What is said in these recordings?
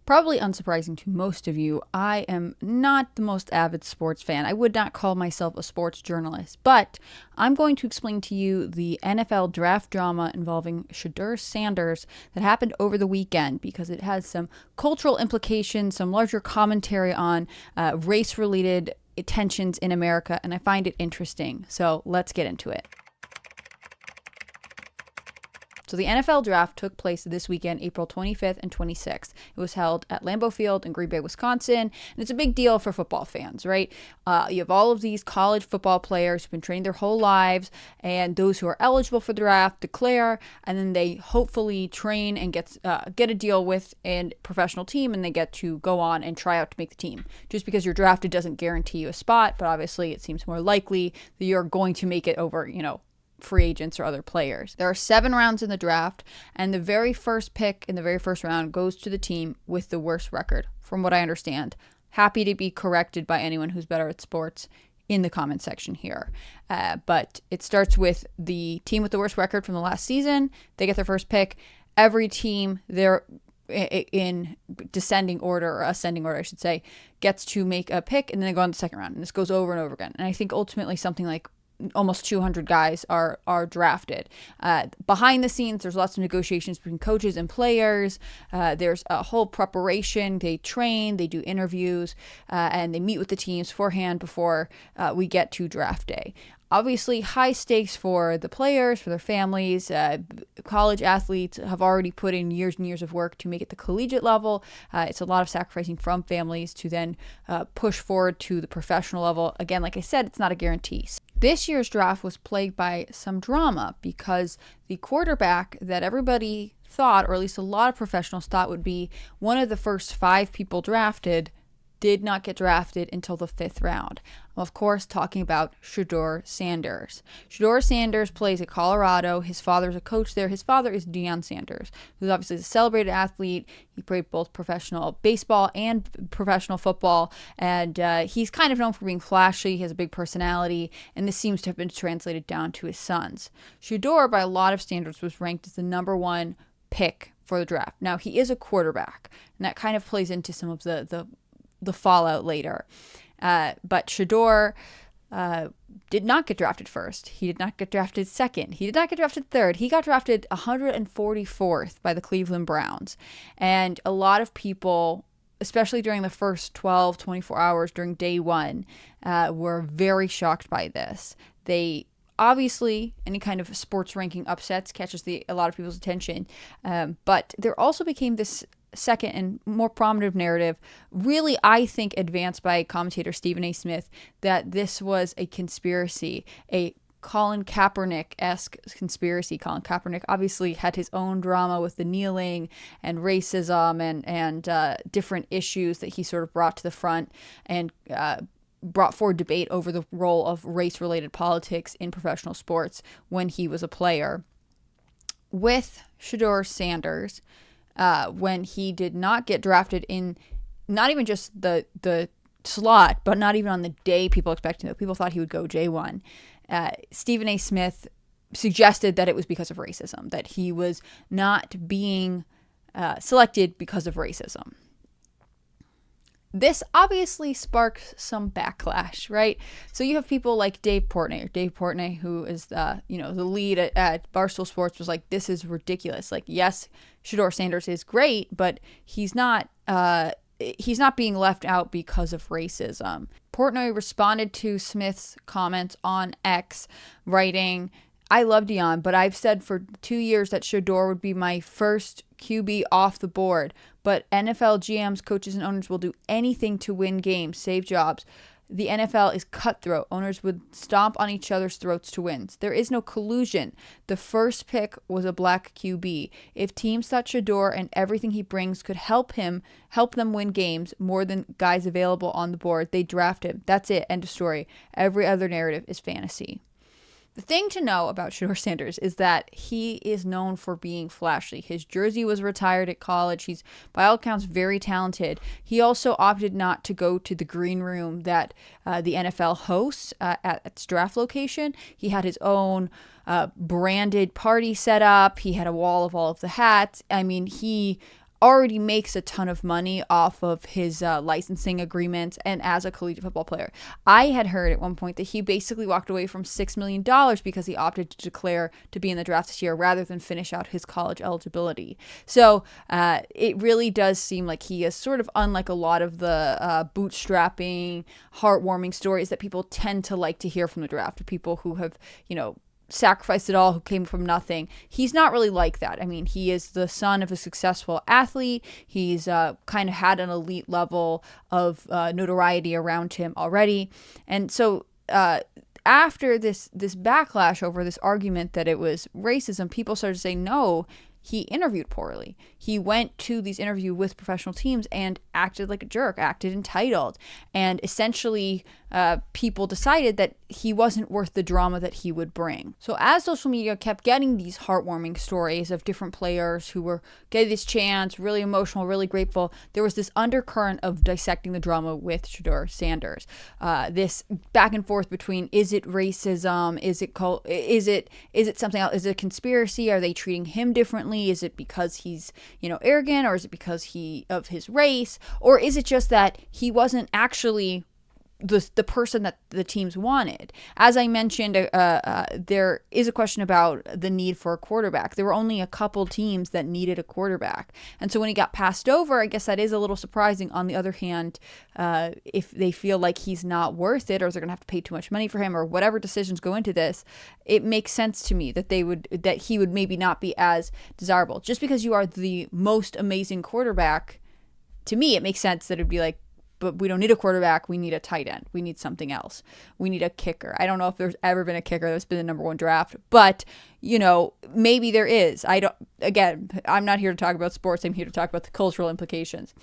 Probably unsurprising to most of you, I am not the most avid sports fan. I would not call myself a sports journalist, but I'm going to explain to you the NFL draft drama involving Shedeur Sanders that happened over the weekend because it has some cultural implications, some larger commentary on race-related tensions in America, and I find it interesting. So let's get into it. So the NFL draft took place this weekend, April 25th and 26th. It was held at Lambeau Field in Green Bay, Wisconsin, and it's a big deal for football fans, right? You have all of these college football players who've been training their whole lives, and those who are eligible for the draft declare, and then they hopefully train and get a deal with a professional team, and they get to go on and try out to make the team. Just because you're drafted doesn't guarantee you a spot, but obviously it seems more likely that you're going to make it over, free agents or other players. There are 7 rounds in the draft, and the very first pick in the very first round goes to the team with the worst record, from what I understand. Happy to be corrected by anyone who's better at sports in the comment section here. But it starts with the team with the worst record from the last season. They get their first pick. Every team, they're in descending order, or ascending order, I should say, gets to make a pick, and then they go on the second round. And this goes over and over again. And I think ultimately something like almost 200 guys are drafted. Behind the scenes, there's lots of negotiations between coaches and players. There's a whole preparation. They train, they do interviews, and they meet with the teams beforehand before we get to draft day. Obviously, high stakes for the players, for their families. College athletes have already put in years and years of work to make it the collegiate level. It's a lot of sacrificing from families to then push forward to the professional level. Again, like I said, it's not a guarantee. This year's draft was plagued by some drama because the quarterback that everybody thought, or at least a lot of professionals thought would be one of the first 5 people drafted, did not get drafted until the 5th round. I'm, of course, talking about Shedeur Sanders. Shedeur Sanders plays at Colorado. His father's a coach there. His father is Deion Sanders, who's obviously a celebrated athlete. He played both professional baseball and professional football, and he's kind of known for being flashy. He has a big personality, and this seems to have been translated down to his sons. Shedeur, by a lot of standards, was ranked as the number 1 pick for the draft. Now, he is a quarterback, and that kind of plays into some of the fallout later. But Shedeur did not get drafted first. He did not get drafted second. He did not get drafted third. He got drafted 144th by the Cleveland Browns. And a lot of people, especially during the first 12, 24 hours during day 1, were very shocked by this. Obviously, any kind of sports ranking upsets catches a lot of people's attention. But there also became this second and more prominent narrative, really, I think, advanced by commentator Stephen A. Smith, that this was a conspiracy, a Colin Kaepernick-esque conspiracy. Colin Kaepernick obviously had his own drama with the kneeling and racism and different issues that he sort of brought to the front and brought forward debate over the role of race-related politics in professional sports when he was a player. With Shedeur Sanders, when he did not get drafted in, not even just the slot, but not even on the day people expected him. People thought he would go J1. Stephen A. Smith suggested that it was because of racism, that he was not being selected because of racism. This obviously sparks some backlash, right? So you have people like Dave Portnoy, who is the lead at Barstool Sports, was like, this is ridiculous. Like, yes, Shedeur Sanders is great, but he's not being left out because of racism. Portnoy responded to Smith's comments on X, writing, I love Deion, but I've said for 2 years that Shedeur would be my first QB off the board. But NFL GMs, coaches, and owners will do anything to win games, save jobs. The NFL is cutthroat. Owners would stomp on each other's throats to win. There is no collusion. The first pick was a black QB. If teams thought Shedeur and everything he brings could help them win games more than guys available on the board, they draft him. That's it. End of story. Every other narrative is fantasy. The thing to know about Shedeur Sanders is that he is known for being flashy. His jersey was retired at college. He's, by all accounts, very talented. He also opted not to go to the green room that the NFL hosts at its draft location. He had his own branded party set up. He had a wall of all of the hats. I mean, he already makes a ton of money off of his licensing agreements and as a collegiate football player. I had heard at one point that he basically walked away from $6 million because he opted to declare to be in the draft this year rather than finish out his college eligibility. So it really does seem like he is sort of unlike a lot of the bootstrapping, heartwarming stories that people tend to like to hear from the draft, people who have, sacrificed it all, who came from nothing. He's not really like that. I mean, he is the son of a successful athlete. He's kind of had an elite level of notoriety around him already. And so after this backlash over this argument that it was racism, people started saying, no, he interviewed poorly. He went to these interviews with professional teams and acted like a jerk, acted entitled. And essentially, people decided that he wasn't worth the drama that he would bring. So as social media kept getting these heartwarming stories of different players who were getting this chance, really emotional, really grateful, there was this undercurrent of dissecting the drama with Shedeur Sanders. This back and forth between, is it racism? Is it something else? Is it a conspiracy? Are they treating him differently? Is it because he's, arrogant, or is it because of his race? Or is it just that he wasn't actually the person that the teams wanted? As I mentioned, there is a question about the need for a quarterback. There were only a couple teams that needed a quarterback. And so when he got passed over, I guess that is a little surprising. On the other hand, if they feel like he's not worth it, or they're going to have to pay too much money for him, or whatever decisions go into this, it makes sense to me that he would maybe not be as desirable. Just because you are the most amazing quarterback, to me, it makes sense that it'd be like, but we don't need a quarterback. We need a tight end. We need something else. We need a kicker. I don't know if there's ever been a kicker that's been the number one draft, but maybe there is. I'm not here to talk about sports. I'm here to talk about the cultural implications.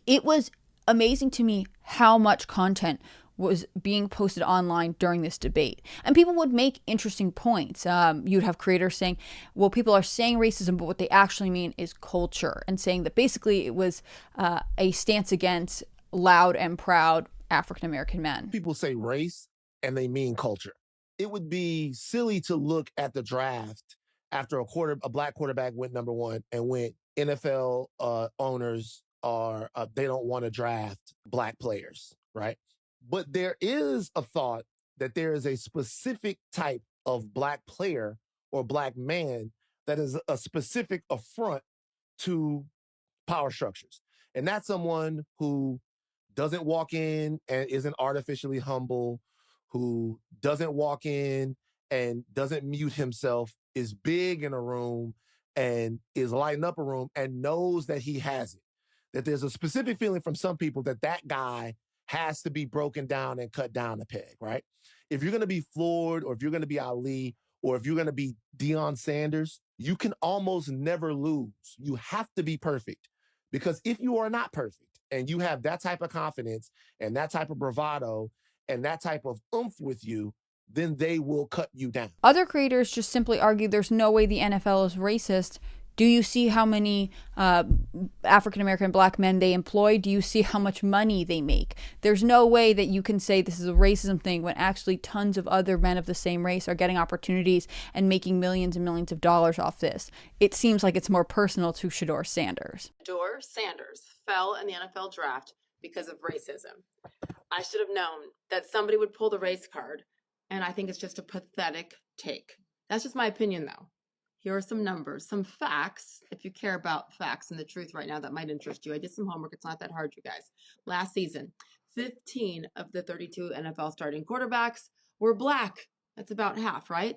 It was amazing to me how much content was being posted online during this debate. And people would make interesting points. You'd have creators saying, well, people are saying racism, but what they actually mean is culture, and saying that basically it was a stance against loud and proud African-American men. People say race and they mean culture. It would be silly to look at the draft after a black quarterback went number one and went NFL owners are they don't want to draft black players, right? But there is a thought that there is a specific type of black player or black man that is a specific affront to power structures. And that's someone who doesn't walk in and isn't artificially humble, who doesn't walk in and doesn't mute himself, is big in a room and is lighting up a room and knows that he has it. That there's a specific feeling from some people that guy has to be broken down and cut down a peg, right? If you're going to be Floyd, or if you're going to be Ali, or if you're going to be Deion Sanders, you can almost never lose. You have to be perfect, because if you are not perfect and you have that type of confidence and that type of bravado and that type of oomph with you, then they will cut you down. Other creators just simply argue there's no way the NFL is racist. Do you see how many African-American black men they employ? Do you see how much money they make? There's no way that you can say this is a racism thing when actually tons of other men of the same race are getting opportunities and making millions and millions of dollars off this. It seems like it's more personal to Shedeur Sanders. Shedeur Sanders fell in the NFL draft because of racism. I should have known that somebody would pull the race card, and I think it's just a pathetic take. That's just my opinion, though. Here are some numbers, some facts. If you care about facts and the truth right now, that might interest you. I did some homework. It's not that hard, you guys. Last season, 15 of the 32 NFL starting quarterbacks were black. That's about half, right?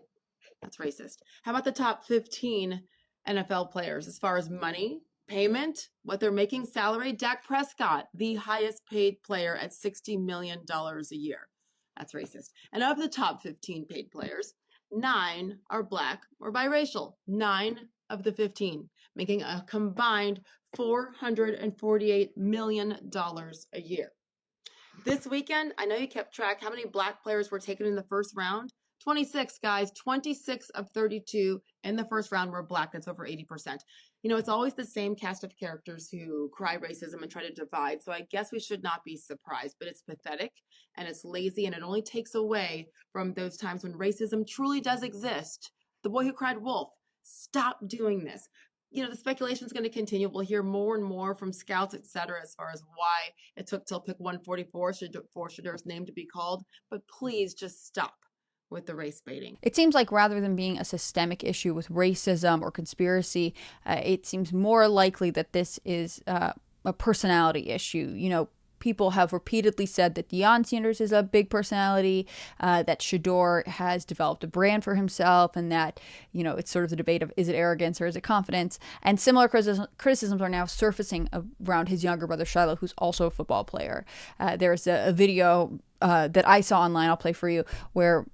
That's racist. How about the top 15 NFL players as far as money, payment, what they're making, salary? Dak Prescott, the highest paid player at $60 million a year. That's racist. And of the top 15 paid players, 9 are black or biracial. 9 of the 15, making a combined $448 million a year. This weekend, I know you kept track how many black players were taken in the first round. 26, guys. 26 of 32 in the first round were black. That's over 80%. It's always the same cast of characters who cry racism and try to divide. So I guess we should not be surprised, but it's pathetic and it's lazy, and it only takes away from those times when racism truly does exist. The boy who cried wolf. Stop doing this. the speculation is going to continue. We'll hear more and more from scouts, et cetera, as far as why it took till pick 144 for Shedeur's name to be called. But please just stop with the race baiting. It seems like rather than being a systemic issue with racism or conspiracy, it seems more likely that this is a personality issue. People have repeatedly said that Deion Sanders is a big personality, that Shedeur has developed a brand for himself, and that, it's sort of the debate of, is it arrogance or is it confidence? And similar criticisms are now surfacing around his younger brother, Shiloh, who's also a football player. There's a video that I saw online, I'll play for you, where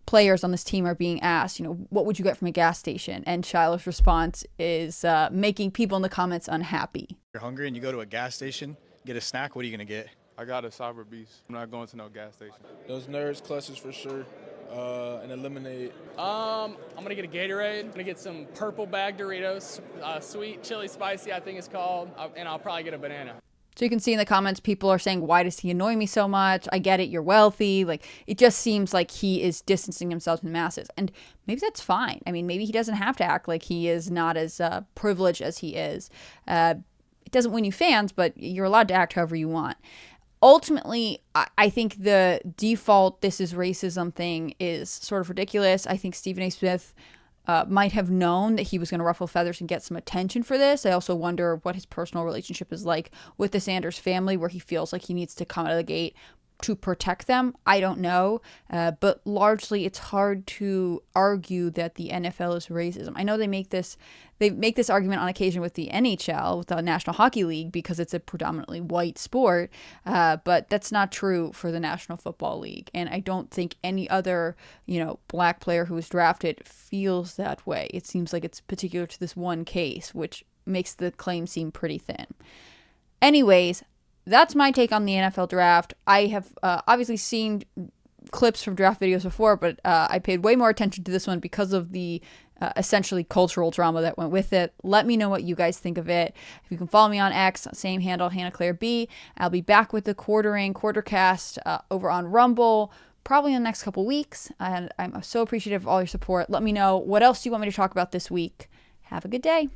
players on this team are being asked, what would you get from a gas station? And Shiloh's response is making people in the comments unhappy. You're hungry and you go to a gas station, get a snack, what are you going to get? I got a Cyber Beast. I'm not going to no gas station. Those Nerds clusters for sure, and a lemonade. I'm going to get a Gatorade. I'm going to get some purple bag Doritos, sweet chili spicy, I think it's called, and I'll probably get a banana. So you can see in the comments, people are saying, why does he annoy me so much? I get it, you're wealthy. Like, it just seems like he is distancing himself from the masses. And maybe that's fine. I mean, maybe he doesn't have to act like he is not as privileged as he is. It doesn't win you fans, but you're allowed to act however you want. Ultimately, I think the default this is racism thing is sort of ridiculous. I think Stephen A. Smith might have known that he was going to ruffle feathers and get some attention for this. I also wonder what his personal relationship is like with the Sanders family, where he feels like he needs to come out of the gate to protect them. I don't know. But largely, it's hard to argue that the NFL is racism. I know they make this argument on occasion with the NHL, with the National Hockey League, because it's a predominantly white sport. But that's not true for the National Football League. And I don't think any other, black player who was drafted feels that way. It seems like it's particular to this one case, which makes the claim seem pretty thin. Anyways, that's my take on the NFL draft. I have obviously seen clips from draft videos before, but I paid way more attention to this one because of the essentially cultural drama that went with it. Let me know what you guys think of it. If you can follow me on X, same handle, Hannah Claire B. I'll be back with the quartercast over on Rumble probably in the next couple weeks. And I'm so appreciative of all your support. Let me know what else you want me to talk about this week. Have a good day.